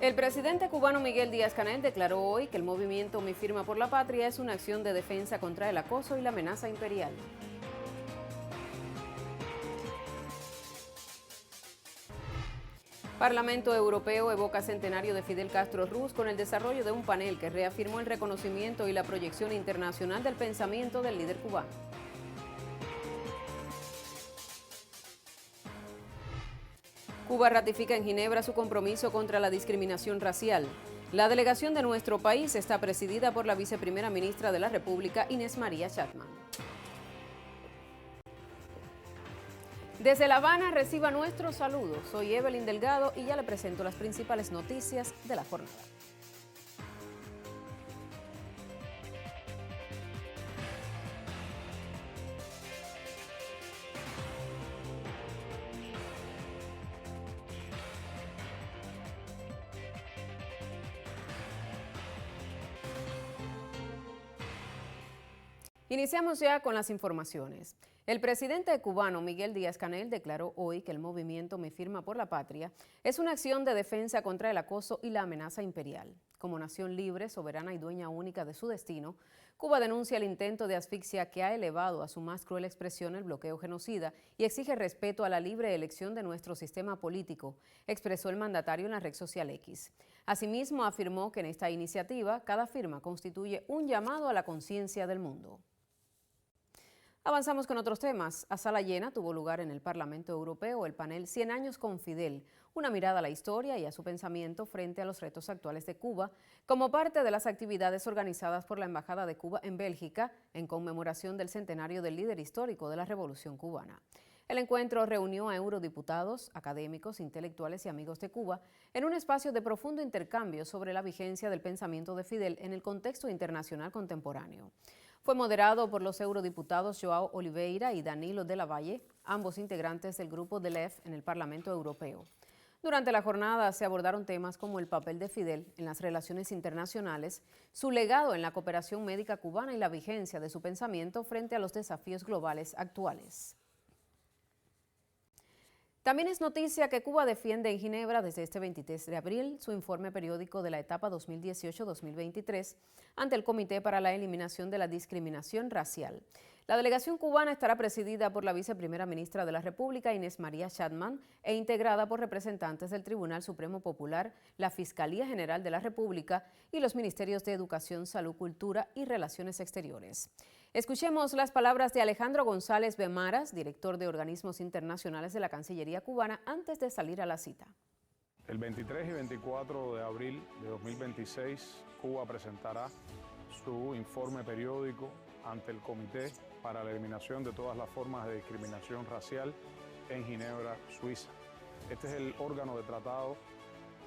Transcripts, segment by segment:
El presidente cubano Miguel Díaz-Canel declaró hoy que el movimiento Mi Firma por la Patria es una acción de defensa contra el acoso y la amenaza imperial. Parlamento Europeo evoca centenario de Fidel Castro Ruz con el desarrollo de un panel que reafirmó el reconocimiento y la proyección internacional del pensamiento del líder cubano. Cuba ratifica en Ginebra su compromiso contra la discriminación racial. La delegación de nuestro país está presidida por la viceprimera ministra de la República, Inés María Chapman. Desde La Habana reciba nuestros saludos. Soy Evelyn Delgado y ya le presento las principales noticias de la jornada. Iniciamos ya con las informaciones. El presidente cubano Miguel Díaz-Canel declaró hoy que el movimiento Mi Firma por la Patria es una acción de defensa contra el acoso y la amenaza imperial. Como nación libre, soberana y dueña única de su destino, Cuba denuncia el intento de asfixia que ha elevado a su más cruel expresión el bloqueo genocida y exige respeto a la libre elección de nuestro sistema político, expresó el mandatario en la red social X. Asimismo, afirmó que en esta iniciativa cada firma constituye un llamado a la conciencia del mundo. Avanzamos con otros temas. A sala llena tuvo lugar en el Parlamento Europeo el panel 100 años con Fidel, una mirada a la historia y a su pensamiento frente a los retos actuales de Cuba, como parte de las actividades organizadas por la Embajada de Cuba en Bélgica en conmemoración del centenario del líder histórico de la Revolución Cubana. El encuentro reunió a eurodiputados, académicos, intelectuales y amigos de Cuba en un espacio de profundo intercambio sobre la vigencia del pensamiento de Fidel en el contexto internacional contemporáneo. Fue moderado por los eurodiputados Joao Oliveira y Danilo de la Valle, ambos integrantes del grupo de LEF en el Parlamento Europeo. Durante la jornada se abordaron temas como el papel de Fidel en las relaciones internacionales, su legado en la cooperación médica cubana y la vigencia de su pensamiento frente a los desafíos globales actuales. También es noticia que Cuba defiende en Ginebra desde este 23 de abril su informe periódico de la etapa 2018-2023 ante el Comité para la Eliminación de la Discriminación Racial. La delegación cubana estará presidida por la viceprimera ministra de la República, Inés María Chapman, e integrada por representantes del Tribunal Supremo Popular, la Fiscalía General de la República y los Ministerios de Educación, Salud, Cultura y Relaciones Exteriores. Escuchemos las palabras de Alejandro González Bemaras, director de Organismos Internacionales de la Cancillería cubana, antes de salir a la cita. El 23 y 24 de abril de 2026, Cuba presentará su informe periódico ante el Comité para la Eliminación de todas las formas de discriminación racial en Ginebra, Suiza. Este es el órgano de tratado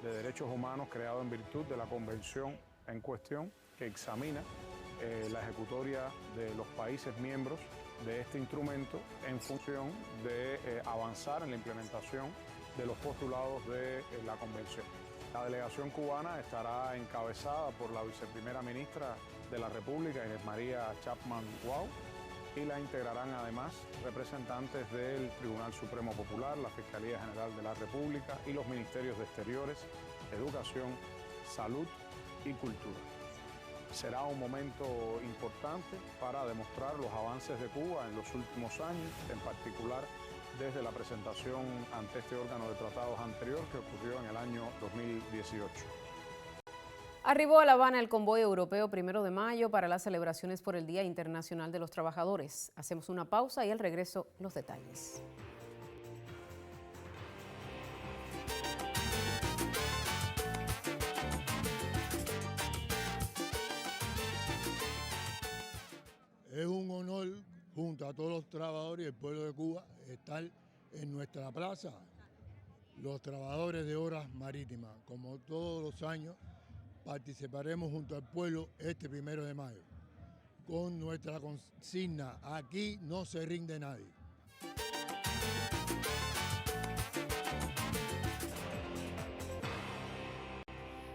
de derechos humanos creado en virtud de la convención en cuestión que examina la ejecutoria de los países miembros de este instrumento en función de avanzar en la implementación de los postulados de la convención. La delegación cubana estará encabezada por la viceprimera ministra de la República, Inés María Chapman Guau, y la integrarán además representantes del Tribunal Supremo Popular, la Fiscalía General de la República y los Ministerios de Exteriores, Educación, Salud y Cultura. Será un momento importante para demostrar los avances de Cuba en los últimos años, en particular desde la presentación ante este órgano de tratados anterior que ocurrió en el año 2018. Arribó a La Habana el convoy europeo 1 de mayo para las celebraciones por el Día Internacional de los Trabajadores. Hacemos una pausa y al regreso los detalles. Es un honor, junto a todos los trabajadores y el pueblo de Cuba, estar en nuestra plaza, los trabajadores de obras marítimas. Como todos los años, participaremos junto al pueblo este 1 de mayo, con nuestra consigna: aquí no se rinde nadie.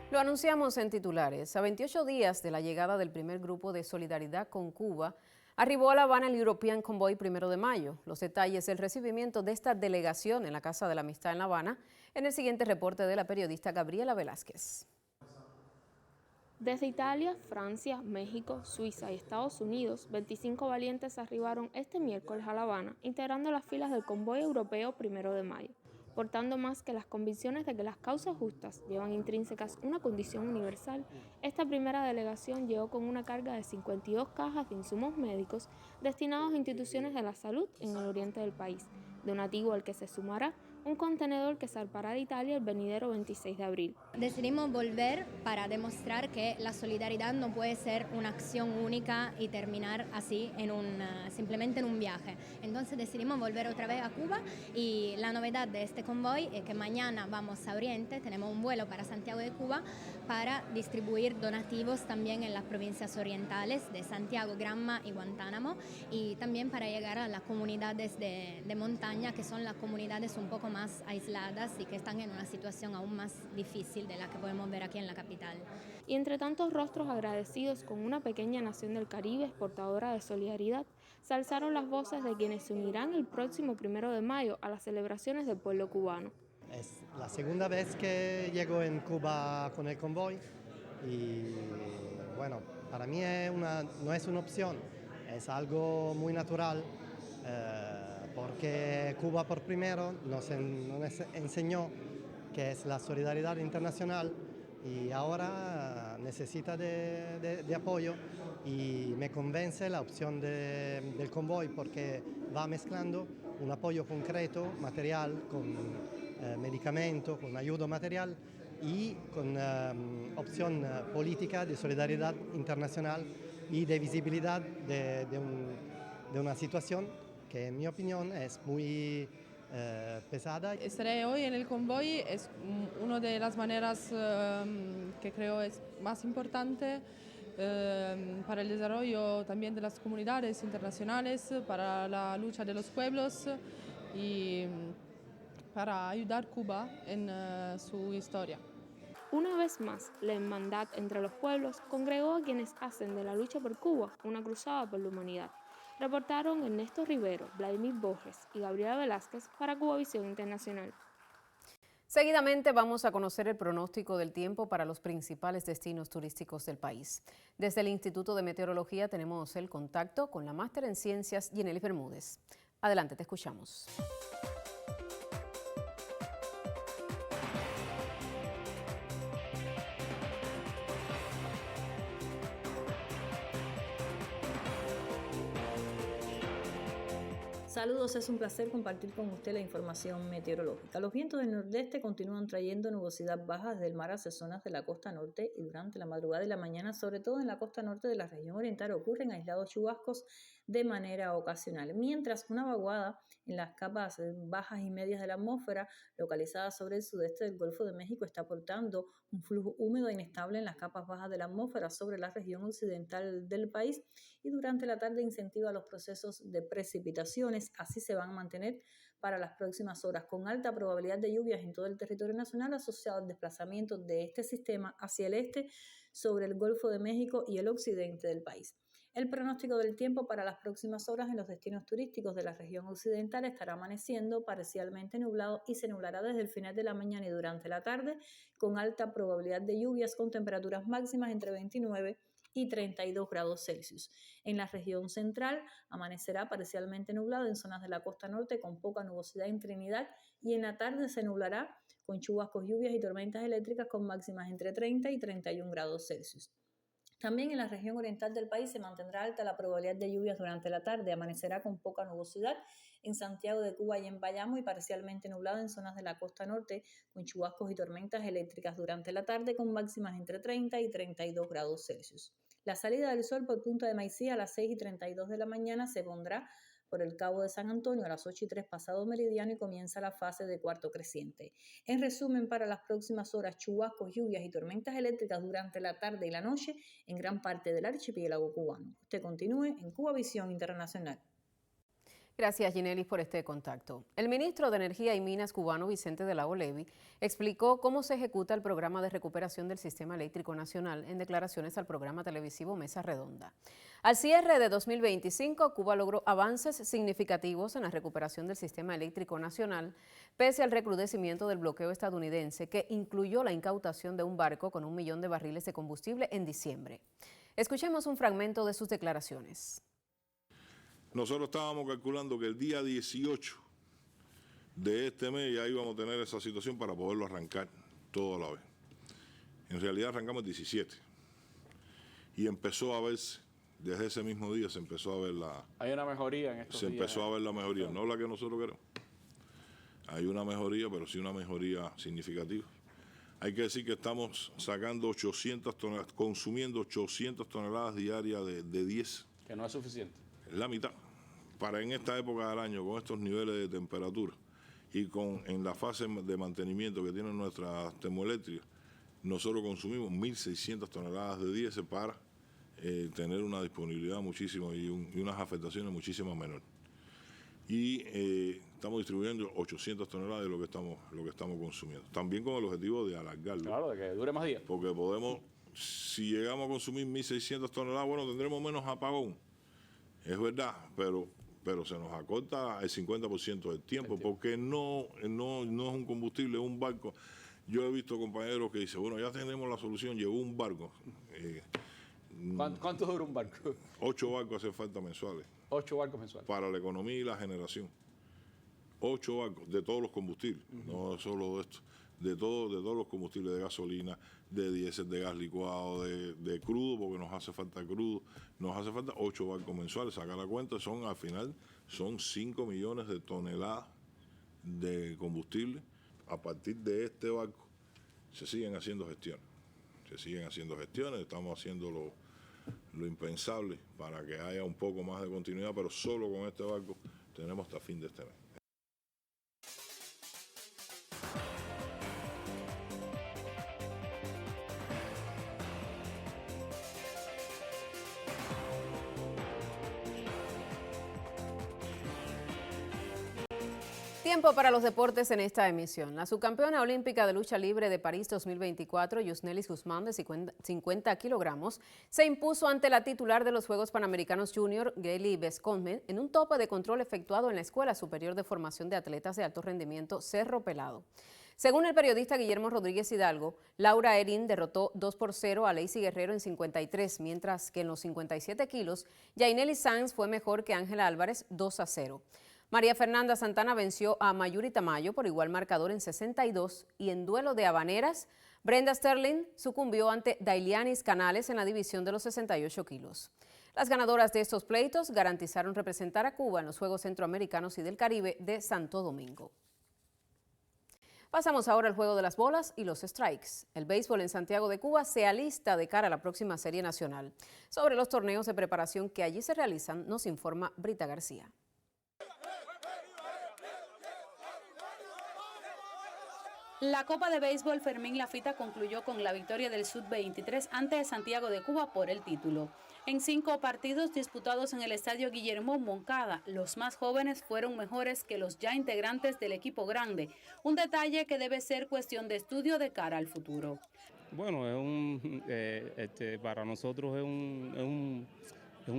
Lo anunciamos en titulares. A 28 días de la llegada del primer grupo de solidaridad con Cuba, Arribó a La Habana el European Convoy 1 de mayo. Los detalles del recibimiento de esta delegación en la Casa de la Amistad en La Habana en el siguiente reporte de la periodista Gabriela Velázquez. Desde Italia, Francia, México, Suiza y Estados Unidos, 25 valientes arribaron este miércoles a La Habana, integrando las filas del Convoy Europeo 1 de mayo, portando más que las convicciones de que las causas justas llevan intrínsecas una condición universal. Esta primera delegación llegó con una carga de 52 cajas de insumos médicos destinados a instituciones de la salud en el oriente del país, donativo al que se sumará un contenedor que zarpará de Italia el venidero 26 de abril. Decidimos volver para demostrar que la solidaridad no puede ser una acción única y terminar así simplemente en un viaje. Entonces decidimos volver otra vez a Cuba y la novedad de este convoy es que mañana vamos a Oriente, tenemos un vuelo para Santiago de Cuba para distribuir donativos también en las provincias orientales de Santiago, Granma y Guantánamo, y también para llegar a las comunidades de montaña, que son las comunidades un poco más aisladas y que están en una situación aún más difícil de la que podemos ver aquí en la capital. Y entre tantos rostros agradecidos con una pequeña nación del Caribe exportadora de solidaridad, se alzaron las voces de quienes se unirán el próximo 1 de mayo a las celebraciones del pueblo cubano. Es la segunda vez que llego en Cuba con el convoy y bueno, para mí no es una opción, es algo muy natural. Porque Cuba por primero nos enseñó que es la solidaridad internacional y ahora necesita de apoyo, y me convence la opción del convoy porque va mezclando un apoyo concreto, material, con medicamento, con ayuda material y con opción política de solidaridad internacional y de visibilidad de una situación que en mi opinión es muy pesada. Estaré hoy en el convoy es una de las maneras que creo es más importante para el desarrollo también de las comunidades internacionales, para la lucha de los pueblos y para ayudar a Cuba en su historia. Una vez más, la hermandad entre los pueblos congregó a quienes hacen de la lucha por Cuba una cruzada por la humanidad. Reportaron Ernesto Rivero, Vladimir Borges y Gabriela Velázquez para Cubavisión Internacional. Seguidamente vamos a conocer el pronóstico del tiempo para los principales destinos turísticos del país. Desde el Instituto de Meteorología tenemos el contacto con la máster en ciencias Ginelis Bermúdez. Adelante, te escuchamos. Saludos, es un placer compartir con usted la información meteorológica. Los vientos del nordeste continúan trayendo nubosidad baja desde el mar hacia zonas de la costa norte y durante la madrugada y la mañana, sobre todo en la costa norte de la región oriental, ocurren aislados chubascos de manera ocasional, mientras una vaguada en las capas bajas y medias de la atmósfera localizada sobre el sudeste del Golfo de México está aportando un flujo húmedo e inestable en las capas bajas de la atmósfera sobre la región occidental del país, y durante la tarde incentiva los procesos de precipitaciones. Así se van a mantener para las próximas horas, con alta probabilidad de lluvias en todo el territorio nacional asociado al desplazamiento de este sistema hacia el este sobre el Golfo de México y el occidente del país. El pronóstico del tiempo para las próximas horas en los destinos turísticos de la región occidental estará amaneciendo parcialmente nublado y se nublará desde el final de la mañana y durante la tarde, con alta probabilidad de lluvias con temperaturas máximas entre 29 y 32 grados Celsius. En la región central amanecerá parcialmente nublado en zonas de la costa norte con poca nubosidad en Trinidad, y en la tarde se nublará con chubascos, lluvias y tormentas eléctricas con máximas entre 30 y 31 grados Celsius. También en la región oriental del país se mantendrá alta la probabilidad de lluvias durante la tarde. Amanecerá con poca nubosidad en Santiago de Cuba y en Bayamo, y parcialmente nublado en zonas de la costa norte con chubascos y tormentas eléctricas durante la tarde con máximas entre 30 y 32 grados Celsius. La salida del sol por Punta de Maicí a las 6:32 de la mañana se pondrá por el Cabo de San Antonio a las 8:03 pasado meridiano y comienza la fase de cuarto creciente. En resumen, para las próximas horas, chubascos, lluvias y tormentas eléctricas durante la tarde y la noche en gran parte del archipiélago cubano. Usted continúe en Cubavisión Internacional. Gracias, Ginelis, por este contacto. El ministro de Energía y Minas cubano, Vicente de la O Levi, explicó cómo se ejecuta el programa de recuperación del Sistema Eléctrico Nacional en declaraciones al programa televisivo Mesa Redonda. Al cierre de 2025, Cuba logró avances significativos en la recuperación del Sistema Eléctrico Nacional, pese al recrudecimiento del bloqueo estadounidense, que incluyó la incautación de un barco con 1 millón de barriles de combustible en diciembre. Escuchemos un fragmento de sus declaraciones. Nosotros estábamos calculando que el día 18 de este mes ya íbamos a tener esa situación para poderlo arrancar todo a la vez. En realidad arrancamos el 17 y empezó a verse, desde ese mismo día se empezó a ver la... Hay una mejoría en estos días. Se empezó a ver la mejoría, no la que nosotros queremos. Hay una mejoría, pero sí una mejoría significativa. Hay que decir que estamos sacando 800 toneladas, consumiendo 800 toneladas diarias de diésel. Que no es suficiente. La mitad. Para en esta época del año, con estos niveles de temperatura y en la fase de mantenimiento que tienen nuestras termoeléctricas, nosotros consumimos 1.600 toneladas de diésel para tener una disponibilidad muchísimo y unas afectaciones muchísimo menores. Y estamos distribuyendo 800 toneladas de lo que estamos consumiendo. También con el objetivo de alargarlo. Claro, de que dure más días. Porque podemos, si llegamos a consumir 1.600 toneladas, bueno, tendremos menos apagón. Es verdad, pero se nos acorta el 50% del tiempo, porque no es un combustible, es un barco. Yo he visto compañeros que dicen, bueno, ya tenemos la solución, llegó un barco. ¿Cuánto dura un barco? 8 barcos hacen falta mensuales. 8 barcos mensuales. Para la economía y la generación. 8 barcos, de todos los combustibles, no solo de esto, de todos los combustibles, de gasolina, de diésel, de gas licuado, de crudo, porque nos hace falta crudo, nos hace falta 8 barcos mensuales, saca la cuenta, al final son 5 millones de toneladas de combustible. A partir de este barco se siguen haciendo gestiones, estamos haciendo lo impensable para que haya un poco más de continuidad, pero solo con este barco tenemos hasta fin de este mes. Tiempo para los deportes en esta emisión. La subcampeona olímpica de lucha libre de París 2024, Yusnelis Guzmán, de 50 kilogramos, se impuso ante la titular de los Juegos Panamericanos Junior, Gaily Bescombe, en un tope de control efectuado en la Escuela Superior de Formación de Atletas de Alto Rendimiento Cerro Pelado. Según el periodista Guillermo Rodríguez Hidalgo, Laura Erin derrotó 2-0 a Lacey Guerrero en 53, mientras que en los 57 kilos, Yaineli Sanz fue mejor que Ángela Álvarez 2-0. María Fernanda Santana venció a Mayuri Tamayo por igual marcador en 62 y en duelo de habaneras, Brenda Sterling sucumbió ante Dailianis Canales en la división de los 68 kilos. Las ganadoras de estos pleitos garantizaron representar a Cuba en los Juegos Centroamericanos y del Caribe de Santo Domingo. Pasamos ahora al juego de las bolas y los strikes. El béisbol en Santiago de Cuba se alista de cara a la próxima serie nacional. Sobre los torneos de preparación que allí se realizan, nos informa Brita García. La Copa de Béisbol Fermín Lafita concluyó con la victoria del Sub-23 ante Santiago de Cuba por el título. En 5 partidos disputados en el estadio Guillermo Moncada, los más jóvenes fueron mejores que los ya integrantes del equipo grande, un detalle que debe ser cuestión de estudio de cara al futuro. Bueno, para nosotros es un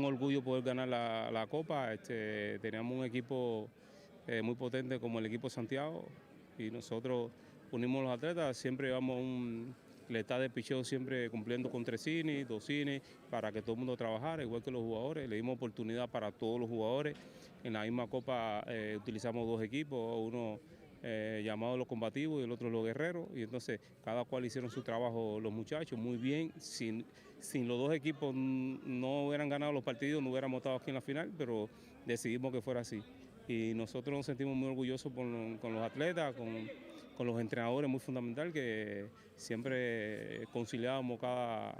orgullo poder ganar la Copa. Teníamos un equipo muy potente como el equipo Santiago y nosotros unimos los atletas, siempre llevamos lealtad de picheo, siempre cumpliendo con 3 innings, 2 innings, para que todo el mundo trabajara, igual que los jugadores. Le dimos oportunidad para todos los jugadores. En la misma Copa utilizamos 2 equipos, uno llamado los combativos y el otro los guerreros, y entonces cada cual hicieron su trabajo los muchachos muy bien. Sin los 2 equipos no hubieran ganado los partidos, no hubiéramos estado aquí en la final, pero decidimos que fuera así. Y nosotros nos sentimos muy orgullosos con los atletas, con los entrenadores, muy fundamental, que siempre conciliábamos cada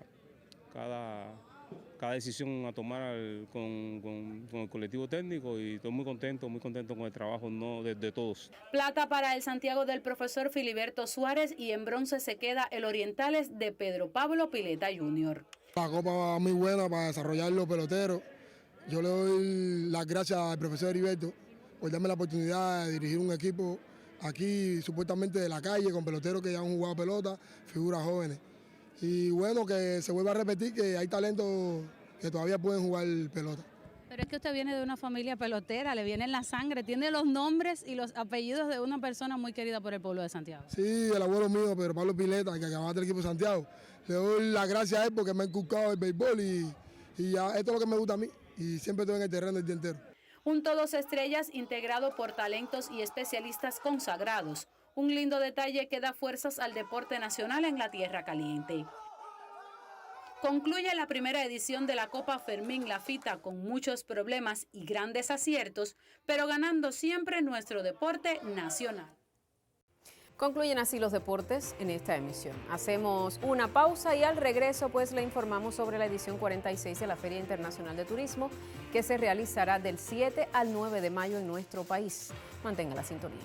decisión a tomar con el colectivo técnico, y estoy muy contento con el trabajo de todos. Plata para el Santiago del profesor Filiberto Suárez, y en bronce se queda el Orientales de Pedro Pablo Pileta Jr. La copa va muy buena para desarrollar los peloteros. Yo le doy las gracias al profesor Heriberto por darme la oportunidad de dirigir un equipo aquí supuestamente de la calle, con peloteros que ya han jugado pelota, figuras jóvenes. Y bueno, que se vuelva a repetir que hay talentos que todavía pueden jugar pelota. Pero es que usted viene de una familia pelotera, le viene en la sangre, tiene los nombres y los apellidos de una persona muy querida por el pueblo de Santiago. Sí, el abuelo mío, Pedro Pablo Pileta, que acababa del equipo de Santiago. Le doy las gracias a él porque me ha inculcado el béisbol y ya esto es lo que me gusta a mí y siempre estoy en el terreno el día entero. Un todos estrellas integrado por talentos y especialistas consagrados. Un lindo detalle que da fuerzas al deporte nacional en la tierra caliente. Concluye la primera edición de la Copa Fermín Lafita con muchos problemas y grandes aciertos, pero ganando siempre nuestro deporte nacional. Concluyen así los deportes en esta emisión. Hacemos una pausa y al regreso pues le informamos sobre la edición 46 de la Feria Internacional de Turismo que se realizará del 7 al 9 de mayo en nuestro país. Mantenga la sintonía.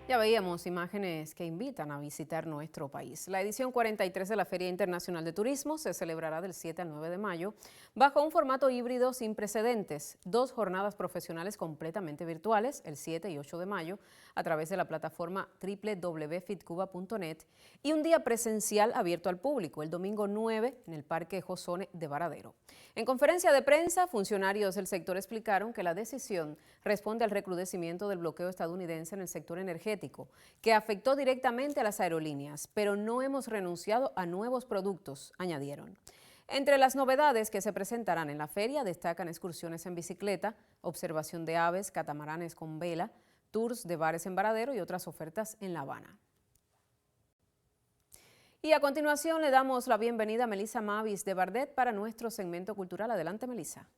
Ya veíamos imágenes que invitan a visitar nuestro país. La edición 43 de la Feria Internacional de Turismo se celebrará del 7 al 9 de mayo bajo un formato híbrido sin precedentes. 2 jornadas profesionales completamente virtuales, el 7 y 8 de mayo, a través de la plataforma www.fitcuba.net y un día presencial abierto al público, el domingo 9 en el Parque Josone de Varadero. En conferencia de prensa, funcionarios del sector explicaron que la decisión responde al recrudecimiento del bloqueo estadounidense en el sector energético, que afectó directamente a las aerolíneas, pero no hemos renunciado a nuevos productos, añadieron. Entre las novedades que se presentarán en la feria destacan excursiones en bicicleta, observación de aves, catamaranes con vela, tours de bares en Varadero y otras ofertas en La Habana. Y a continuación le damos la bienvenida a Melissa Mavis de Bardet para nuestro segmento cultural. Adelante, Melissa.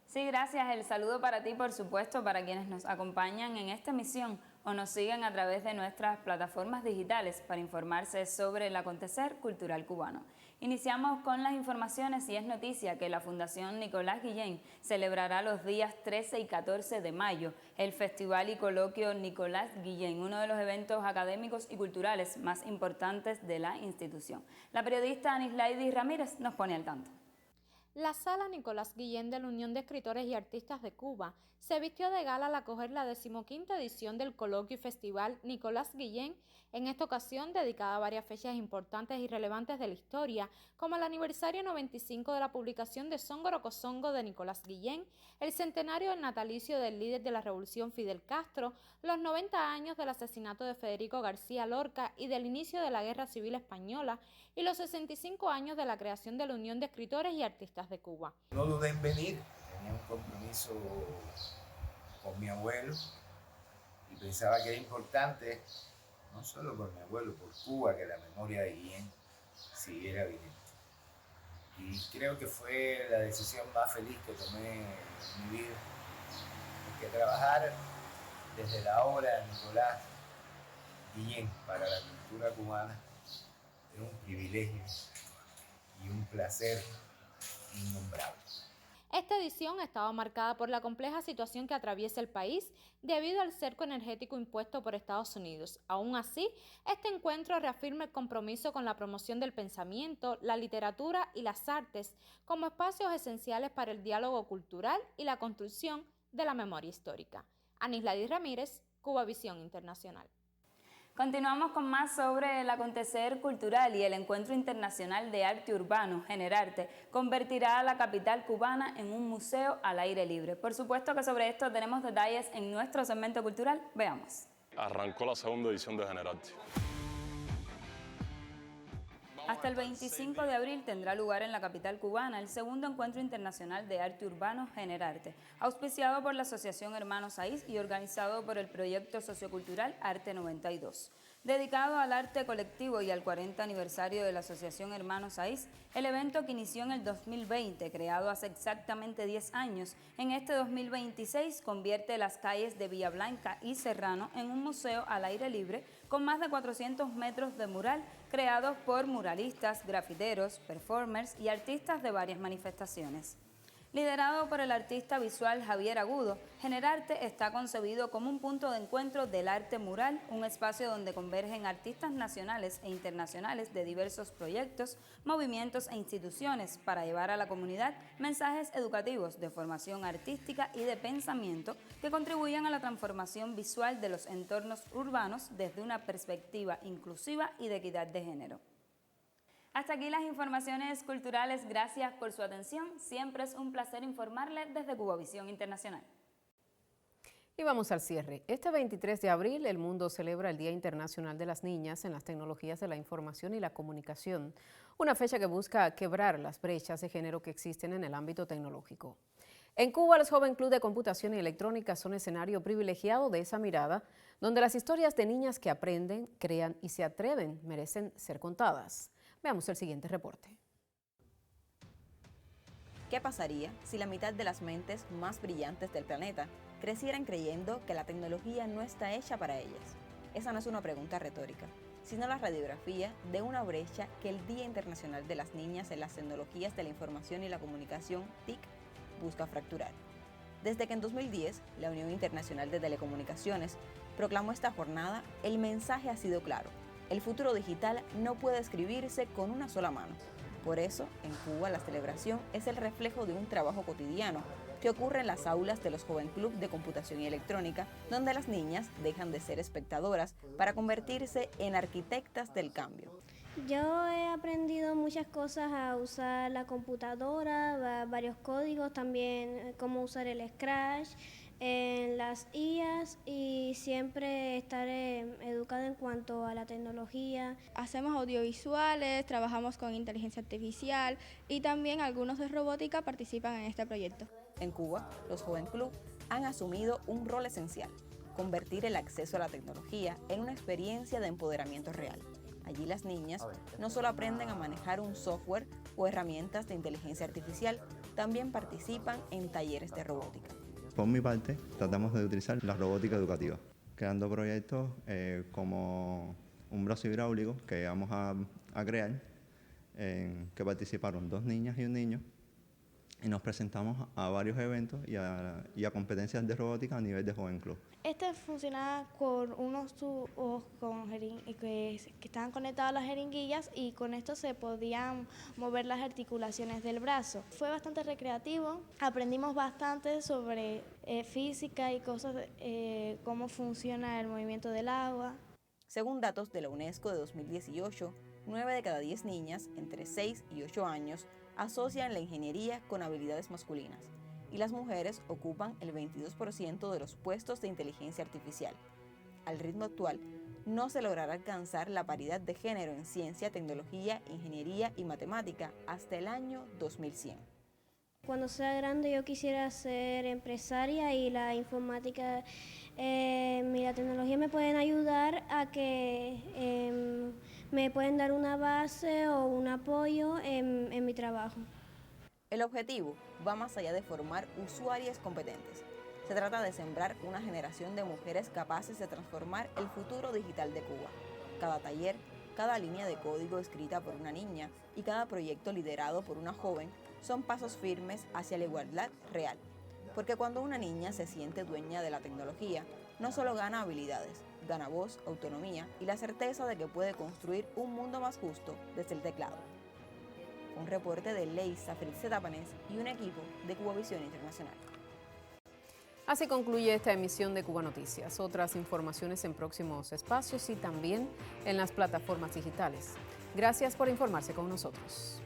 Sí, gracias. El saludo para ti, por supuesto, para quienes nos acompañan en esta emisión o nos siguen a través de nuestras plataformas digitales para informarse sobre el acontecer cultural cubano. Iniciamos con las informaciones y es noticia que la Fundación Nicolás Guillén celebrará los días 13 y 14 de mayo el Festival y Coloquio Nicolás Guillén, uno de los eventos académicos y culturales más importantes de la institución. La periodista Anislaidi Ramírez nos pone al tanto. La Sala Nicolás Guillén de la Unión de Escritores y Artistas de Cuba se vistió de gala al acoger la 15ª edición del Coloquio y Festival Nicolás Guillén, en esta ocasión dedicada a varias fechas importantes y relevantes de la historia, como el aniversario 95 de la publicación de Songo Cosongo de Nicolás Guillén, el centenario del natalicio del líder de la Revolución Fidel Castro, los 90 años del asesinato de Federico García Lorca y del inicio de la Guerra Civil Española, y los 65 años de la creación de la Unión de Escritores y Artistas de Cuba. No dudé en venir, tenía un compromiso con mi abuelo y pensaba que era importante, no solo por mi abuelo, por Cuba, que la memoria de Guillén siguiera vigente. Y creo que fue la decisión más feliz que tomé en mi vida, porque trabajar desde la obra de Nicolás Guillén para la cultura cubana es un privilegio y un placer innombrable. Esta edición estaba marcada por la compleja situación que atraviesa el país debido al cerco energético impuesto por Estados Unidos. Aún así, este encuentro reafirma el compromiso con la promoción del pensamiento, la literatura y las artes como espacios esenciales para el diálogo cultural y la construcción de la memoria histórica. Anisladi Ramírez, Cubavisión Internacional. Continuamos con más sobre el acontecer cultural y el Encuentro Internacional de Arte Urbano, Generarte, convertirá a la capital cubana en un museo al aire libre. Por supuesto que sobre esto tenemos detalles en nuestro segmento cultural. Veamos. Arrancó la segunda edición de Generarte. Hasta el 25 de abril tendrá lugar en la capital cubana el segundo Encuentro Internacional de Arte Urbano Generarte, auspiciado por la Asociación Hermanos Saiz y organizado por el proyecto sociocultural Arte 92. Dedicado al arte colectivo y al 40 aniversario de la Asociación Hermanos Saiz, el evento que inició en el 2020, creado hace exactamente 10 años, en este 2026 convierte las calles de Villa Blanca y Serrano en un museo al aire libre con más de 400 metros de mural creados por muralistas, grafiteros, performers y artistas de varias manifestaciones. Liderado por el artista visual Javier Agudo, Generarte está concebido como un punto de encuentro del arte mural, un espacio donde convergen artistas nacionales e internacionales de diversos proyectos, movimientos e instituciones para llevar a la comunidad mensajes educativos de formación artística y de pensamiento que contribuyan a la transformación visual de los entornos urbanos desde una perspectiva inclusiva y de equidad de género. Hasta aquí las informaciones culturales, gracias por su atención. Siempre es un placer informarle desde Cubavisión Internacional. Y vamos al cierre. Este 23 de abril el mundo celebra el Día Internacional de las Niñas en las Tecnologías de la Información y la Comunicación, una fecha que busca quebrar las brechas de género que existen en el ámbito tecnológico. En Cuba, los Joven Club de Computación y Electrónica son escenario privilegiado de esa mirada, donde las historias de niñas que aprenden, crean y se atreven merecen ser contadas. Veamos el siguiente reporte. ¿Qué pasaría si la mitad de las mentes más brillantes del planeta crecieran creyendo que la tecnología no está hecha para ellas? Esa no es una pregunta retórica, sino la radiografía de una brecha que el Día Internacional de las Niñas en las Tecnologías de la Información y la Comunicación, TIC, busca fracturar. Desde que en 2010 la Unión Internacional de Telecomunicaciones proclamó esta jornada, el mensaje ha sido claro. El futuro digital no puede escribirse con una sola mano. Por eso, en Cuba, la celebración es el reflejo de un trabajo cotidiano que ocurre en las aulas de los Joven Club de Computación y Electrónica, donde las niñas dejan de ser espectadoras para convertirse en arquitectas del cambio. Yo he aprendido muchas cosas a usar la computadora, varios códigos, también cómo usar el Scratch, en las IAs y siempre estaré educada en cuanto a la tecnología. Hacemos audiovisuales, trabajamos con inteligencia artificial y también algunos de robótica participan en este proyecto. En Cuba, los Joven Club han asumido un rol esencial, convertir el acceso a la tecnología en una experiencia de empoderamiento real. Allí las niñas no solo aprenden a manejar un software o herramientas de inteligencia artificial, también participan en talleres de robótica. Por mi parte, tratamos de utilizar la robótica educativa, creando proyectos como un brazo hidráulico que vamos a crear, que participaron 2 niñas y un niño, y nos presentamos a varios eventos y a competencias de robótica a nivel de Joven Club. Este funcionaba con unos tubos que estaban conectados a las jeringuillas y con esto se podían mover las articulaciones del brazo. Fue bastante recreativo, aprendimos bastante sobre física y cosas, cómo funciona el movimiento del agua. Según datos de la UNESCO de 2018, 9 de cada 10 niñas entre 6 y 8 años asocian la ingeniería con habilidades masculinas y las mujeres ocupan el 22% de los puestos de inteligencia artificial. Al ritmo actual, no se logrará alcanzar la paridad de género en ciencia, tecnología, ingeniería y matemática hasta el año 2100. Cuando sea grande yo quisiera ser empresaria y la informática y la tecnología me pueden ayudar a que me pueden dar una base o un apoyo en mi trabajo. El objetivo va más allá de formar usuarias competentes. Se trata de sembrar una generación de mujeres capaces de transformar el futuro digital de Cuba. Cada taller, cada línea de código escrita por una niña y cada proyecto liderado por una joven son pasos firmes hacia la igualdad real. Porque cuando una niña se siente dueña de la tecnología, no solo gana habilidades, gana voz, autonomía y la certeza de que puede construir un mundo más justo desde el teclado. Un reporte de Leisa Félix Tapanés y un equipo de Cubavisión Internacional. Así concluye esta emisión de Cuba Noticias. Otras informaciones en próximos espacios y también en las plataformas digitales. Gracias por informarse con nosotros.